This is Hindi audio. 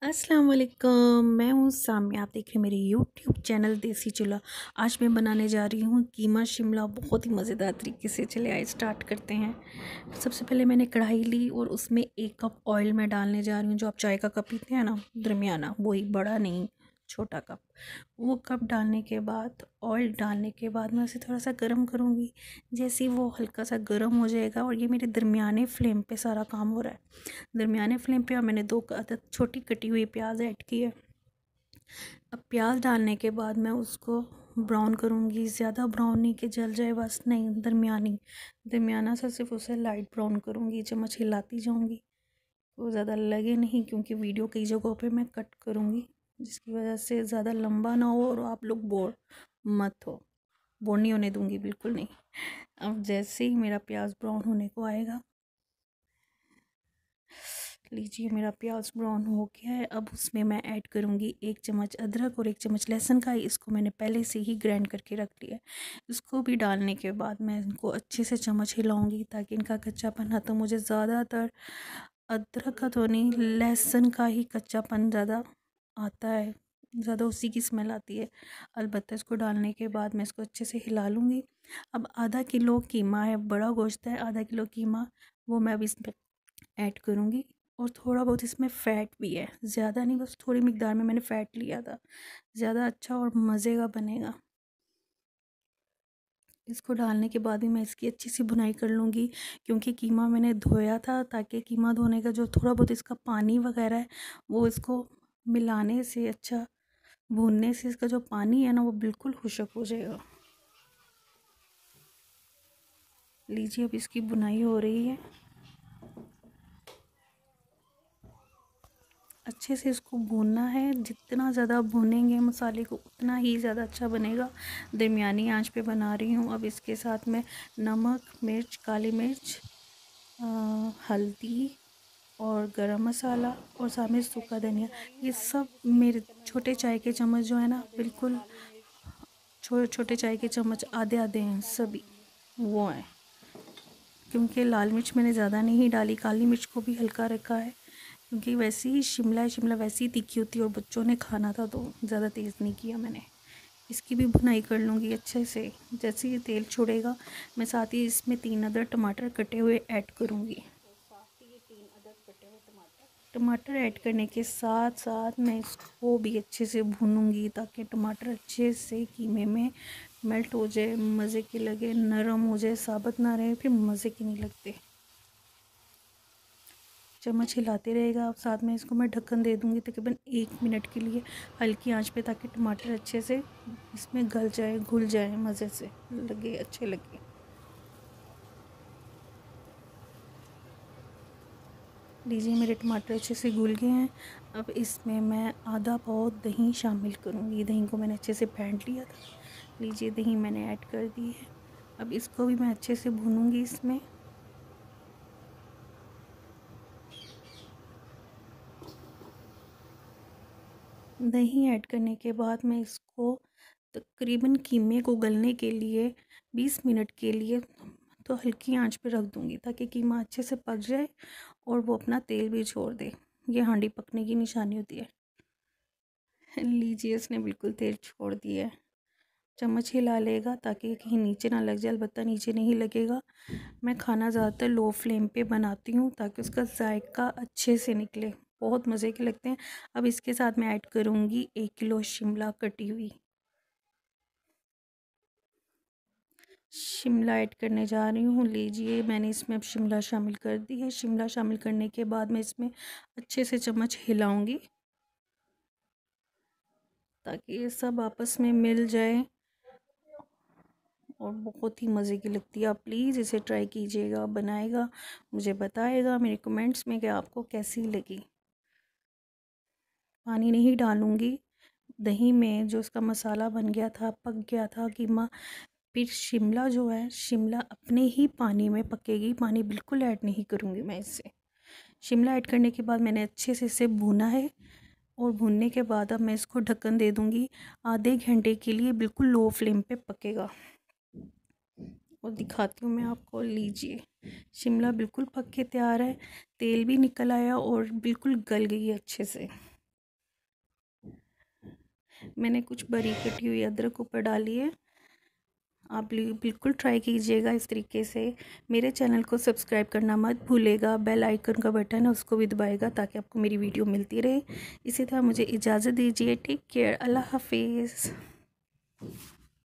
अस्सलाम वालेकुम। मैं हूँ साम्या, आप देख रहे हैं मेरे यूट्यूब चैनल देसी चूल्हा। आज मैं बनाने जा रही हूँ कीमा शिमला, बहुत ही मज़ेदार तरीके से। चले आए स्टार्ट करते हैं। सबसे पहले मैंने कढ़ाई ली और उसमें 1 कप ऑयल मैं डालने जा रही हूँ। जो आप चाय का कप पीते हैं ना, दरमियाना, वही, बड़ा नहीं, छोटा कप। वो कप डालने के बाद, ऑयल डालने के बाद मैं उसे थोड़ा सा गर्म करूँगी। जैसे ही वो हल्का सा गर्म हो जाएगा, और ये मेरे दरमियाने फ्लेम पे सारा काम हो रहा है, दरमियाने फ्लेम पे, और मैंने 2 छोटी कटी हुई प्याज ऐड की है। अब प्याज डालने के बाद मैं उसको ब्राउन करूँगी। ज़्यादा ब्राउन नहीं कि जल जाए, बस नहीं, दरमियाना सा, सिर्फ उसे लाइट ब्राउन करूँगी। चम्मच हिलाती जाऊँगी, वो ज़्यादा लगे नहीं, क्योंकि वीडियो कई जगहों पे मैं कट करूँगी, जिसकी वजह से ज़्यादा लंबा ना हो और आप लोग बोर मत हो। बोर नहीं होने दूँगी, बिल्कुल नहीं। अब जैसे ही मेरा प्याज ब्राउन होने को आएगा, लीजिए मेरा प्याज ब्राउन हो गया है। अब उसमें मैं ऐड करूँगी 1 चम्मच अदरक और 1 चम्मच लहसुन का। इसको मैंने पहले से ही ग्राइंड करके रख लिया है। इसको भी डालने के बाद मैं इनको अच्छे से चम्मच हिलाऊंगी, ताकि इनका कच्चापन ख़त्म हो जाए। ज़्यादातर अदरक का तो नहीं, लहसुन का ही कच्चापन ज़्यादा आता है, ज़्यादा उसी की स्मेल आती है। अलबत्ता इसको डालने के बाद मैं इसको अच्छे से हिला लूँगी। अब आधा किलो कीमा है, बड़ा गोश्त है, आधा किलो कीमा, वो मैं अब इसमें ऐड करूँगी। और थोड़ा बहुत इसमें फ़ैट भी है, ज़्यादा नहीं, बस थोड़ी मिकदार में मैंने फ़ैट लिया था। ज़्यादा अच्छा और मज़े का बनेगा। इसको डालने के बाद भी मैं इसकी अच्छी सी भुनाई कर लूँगी, क्योंकि कीमा मैंने धोया था, ताकि कीमा धोने का जो थोड़ा बहुत इसका पानी वगैरह है, वो इसको मिलाने से, अच्छा भूनने से, इसका जो पानी है ना, वो बिल्कुल खुश्क हो जाएगा। लीजिए, अब इसकी भुनाई हो रही है। अच्छे से इसको भूनना है। जितना ज़्यादा भूनेंगे मसाले को, उतना ही ज़्यादा अच्छा बनेगा। दरमियानी आंच पे बना रही हूँ। अब इसके साथ में नमक, मिर्च, काली मिर्च, हल्दी और गरम मसाला, और साथ में सूखा धनिया, ये सब मेरे छोटे चाय के चम्मच जो है ना, बिल्कुल छोटे छोटे चाय के चम्मच आधे आधे हैं सभी, वो हैं। क्योंकि लाल मिर्च मैंने ज़्यादा नहीं डाली, काली मिर्च को भी हल्का रखा है, क्योंकि वैसे ही शिमला वैसे ही तीखी होती है, और बच्चों ने खाना था तो ज़्यादा तेज़ नहीं किया मैंने। इसकी भी भुनाई कर लूँगी अच्छे से। जैसे ये तेल छोड़ेगा, मैं साथ ही इसमें 3 अदर टमाटर कटे हुए ऐड करूँगी। टमाटर ऐड करने के साथ साथ मैं इसको भी अच्छे से भूनूंगी, ताकि टमाटर अच्छे से कीमे में मेल्ट हो जाए, मज़े के लगे, नरम हो जाए, साबुत ना रहे, फिर मज़े के नहीं लगते। चम्मच हिलाते रहेगा। अब साथ में इसको मैं ढक्कन दे दूँगी तकरीबन 1 मिनट के लिए, हल्की आंच पे, ताकि टमाटर अच्छे से इसमें गल जाए, घुल जाए, मज़े से लगे, अच्छे लगे। लीजिए, मेरे टमाटर अच्छे से घुल गए हैं। अब इसमें मैं आधा पाव दही शामिल करूँगी। दही को मैंने अच्छे से फेंट लिया था। लीजिए, दही मैंने ऐड कर दी है। अब इसको भी मैं अच्छे से भूनूंगी इसमें। दही ऐड करने के बाद मैं इसको तकरीबन कीमे को गलने के लिए 20 मिनट के लिए तो हल्की आंच पे रख दूँगी, ताकि कीमा अच्छे से पक जाए और वो अपना तेल भी छोड़ दे। ये हांडी पकने की निशानी होती है। लीजिए, इसने बिल्कुल तेल छोड़ दिया है। चम्मच हिला लेगा, ताकि कहीं नीचे ना लग जाए। अलबत्ता नीचे नहीं लगेगा। मैं खाना ज़्यादातर लो फ्लेम पे बनाती हूँ, ताकि उसका जायका अच्छे से निकले, बहुत मज़े के लगते हैं। अब इसके साथ मैं ऐड करूँगी 1 किलो शिमला कटी हुई। शिमला ऐड करने जा रही हूँ। लीजिए, मैंने इसमें अब शिमला शामिल कर दी है। शिमला शामिल करने के बाद मैं इसमें अच्छे से चम्मच हिलाऊंगी, ताकि ये सब आपस में मिल जाए, और बहुत ही मज़े की लगती है। आप प्लीज़ इसे ट्राई कीजिएगा, बनाएगा, मुझे बताएगा मेरे कमेंट्स में कि आपको कैसी लगी। पानी नहीं डालूँगी। दही में जो उसका मसाला बन गया था, पक गया था कीमा। फिर शिमला जो है, शिमला अपने ही पानी में पकेगी, पानी बिल्कुल ऐड नहीं करूँगी मैं इससे। शिमला ऐड करने के बाद मैंने अच्छे से इसे भूना है, और भूनने के बाद अब मैं इसको ढक्कन दे दूँगी। आधे घंटे के लिए बिल्कुल लो फ्लेम पे पकेगा। और दिखाती हूँ मैं आपको। लीजिए, शिमला बिल्कुल पक के तैयार है, तेल भी निकल आया और बिल्कुल गल गई है अच्छे से। मैंने कुछ बारीक कटी हुई अदरक ऊपर डाली है। आप बिल्कुल ट्राई कीजिएगा इस तरीके से। मेरे चैनल को सब्सक्राइब करना मत भूलेगा, बेल आइकन का बटन है उसको भी दबाएगा ताकि आपको मेरी वीडियो मिलती रहे। इसी तरह मुझे इजाज़त दीजिए। टेक केयर, अल्लाह हाफिज़।